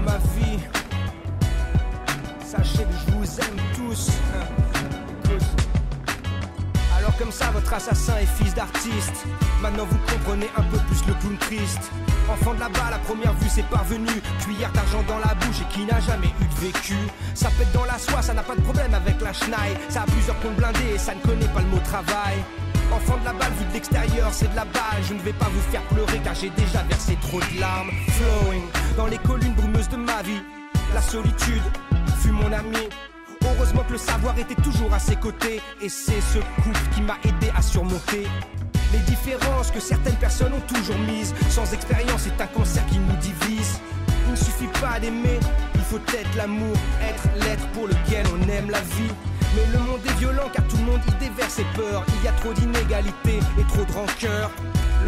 ma vie. Sachez que je vous aime tous. Alors comme ça votre assassin est fils d'artiste. Maintenant vous comprenez un peu plus le clown triste. Enfant de là-bas, la première vue c'est parvenu. Cuillère d'argent dans la bouche et qui n'a jamais eu de vécu. Ça pète dans la soie, ça n'a pas de problème avec la schneid. Ça a plusieurs comptes blindés et ça ne connaît pas le mot travail. Enfant de la balle, vu de l'extérieur, c'est de la balle. Je ne vais pas vous faire pleurer car j'ai déjà versé trop de larmes. Flowing dans les collines brumeuses de ma vie. La solitude fut mon ami. Heureusement que le savoir était toujours à ses côtés. Et c'est ce couple qui m'a aidé à surmonter les différences que certaines personnes ont toujours mises. Sans expérience, c'est un cancer qui nous divise. Il ne suffit pas d'aimer, il faut être l'amour, être l'être pour lequel on aime la vie. Mais le monde est violent car tout le monde y déverse ses peurs. Il y a trop d'inégalités et trop de rancœur.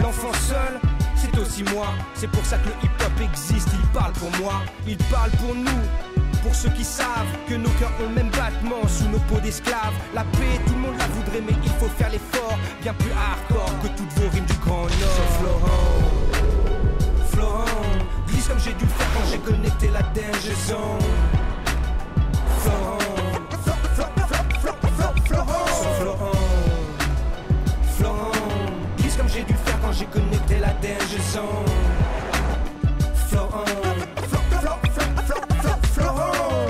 L'enfant seul, c'est aussi moi. C'est pour ça que le hip-hop existe, il parle pour moi. Il parle pour nous, pour ceux qui savent que nos cœurs ont le même battement sous nos peaux d'esclaves. La paix, tout le monde la voudrait mais il faut faire l'effort. Bien plus hardcore que toutes vos rimes du Grand Nord. Sauf Florent, glisse comme j'ai dû le faire quand j'ai connecté la danger zone. Florent, glisse comme j'ai dû le faire quand j'ai connecté la danger zone.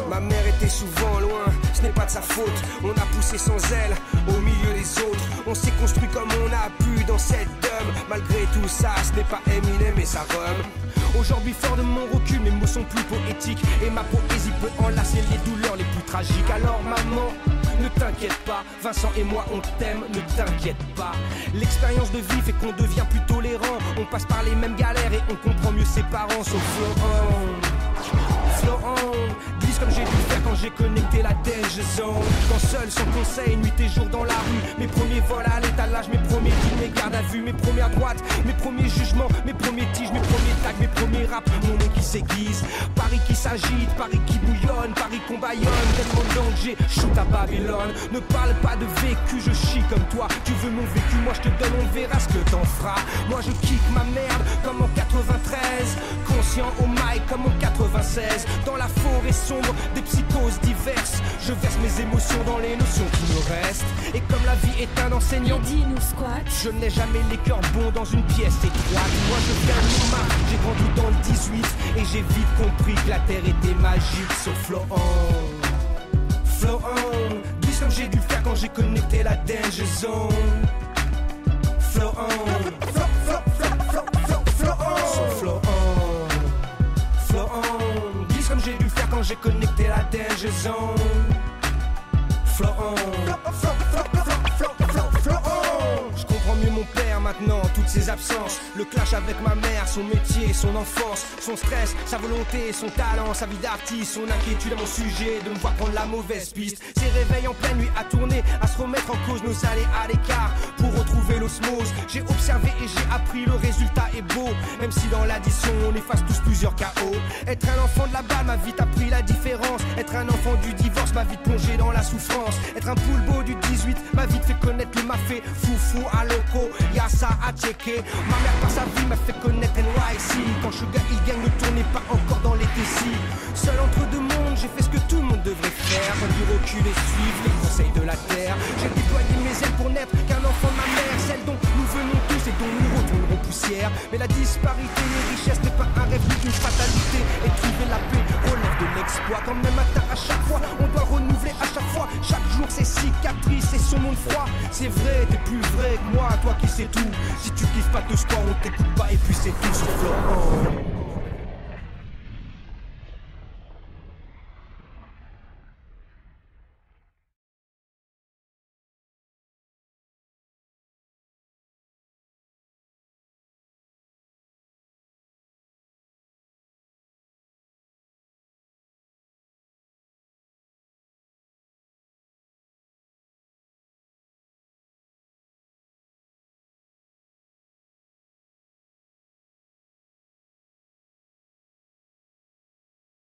Ma mère était souvent loin, ce n'est pas de sa faute. On a poussé sans elle, au milieu des autres. On s'est construit comme on a pu dans cette dôme. Malgré tout ça, ce n'est pas Eminem mais ça rhum. Aujourd'hui fort de mon recul, mes mots sont plus poétiques. Et ma poésie peut enlacer les douleurs les plus tragiques. Alors maman, ne t'inquiète pas, Vincent et moi on t'aime, ne t'inquiète pas. L'expérience de vie fait qu'on devient plus tolérant. On passe par les mêmes galères et on comprend mieux ses parents. Sauf Florent, glisse comme j'ai dû le faire quand j'ai connecté la danger zone. Quand seul, sans conseil, nuit et jour dans la rue. Mes premiers vols à l'étalage, mes premiers deals, mes gardes à vue, mes premières droites, mes premiers jugements, mes premiers tiges, mes premiers tags, mes premiers raps. Mon nom qui s'aiguise, Paris qui s'agite, Paris qui bouillonne, Paris qu'on baillonne. Tellement de danger, shoot à Babylone. Ne parle pas de vécu, je chie comme toi. Tu veux mon vécu, moi je te donne, on verra ce que t'en feras. Moi je kick ma merde comme en 93. Conscient au mic comme en 96. Dans la forêt sombre, des psychoses diverses. Je verse mes émotions dans les notions qui me restent. Et comme la vie est un enseignant, je n'ai jamais les cœurs bons dans une pièce étroite. Moi je viens de Montmartre, j'ai grandi dans le 18. Et j'ai vite compris que la terre était magique. Sauf Florent, glisse comme j'ai dû le faire quand j'ai connecté la danger zone. Florent, comme j'ai dû faire quand j'ai connecté la danger zone. Florent, je comprends mieux mon père maintenant, toutes ses absences. Le clash avec ma mère, son métier, son enfance, son stress, sa volonté, son talent, sa vie d'artiste, son inquiétude à mon sujet, de me voir prendre la mauvaise piste. Ses réveils en pleine nuit à tourner, à se remettre en cause, nos allées à l'écart pour retrouver l'osmose. J'ai observé et j'ai appris, le résultat est beau. Même si dans l'addition on efface tous plusieurs chaos. Être un enfant de la balle m'a vite appris la différence. Être un enfant du divorce m'a vite plongé dans la souffrance. Être un poulbeau du 18 m'a vite fait connaître le mafé. Foufou à loco, y'a ça à checker. Ma mère par sa vie m'a fait connaître NYC. Quand Sugar il gagne, ne tournez pas encore dans les TC. Seul entre deux mondes, j'ai fait ce que tout le monde devrait faire. Prendre du recul et suivre les conseils de la terre. J'ai déployé mes ailes pour n'être qu'un enfant de ma mère. Celle dont nous venons tous et dont nous retournerons poussière. Mais la disparité, les richesses n'est pas un rêve ni une fatalité. Et trouver la paix relève de l'exploit. Quand même matin à chaque fois, on doit renouveler à chaque fois. Chaque jour ses cicatrices et son monde froid. C'est vrai, t'es plus vrai que moi, toi qui sais tout. Si tu kiffes pas de sport, on t'écoute pas et puis c'est tout sur Florent.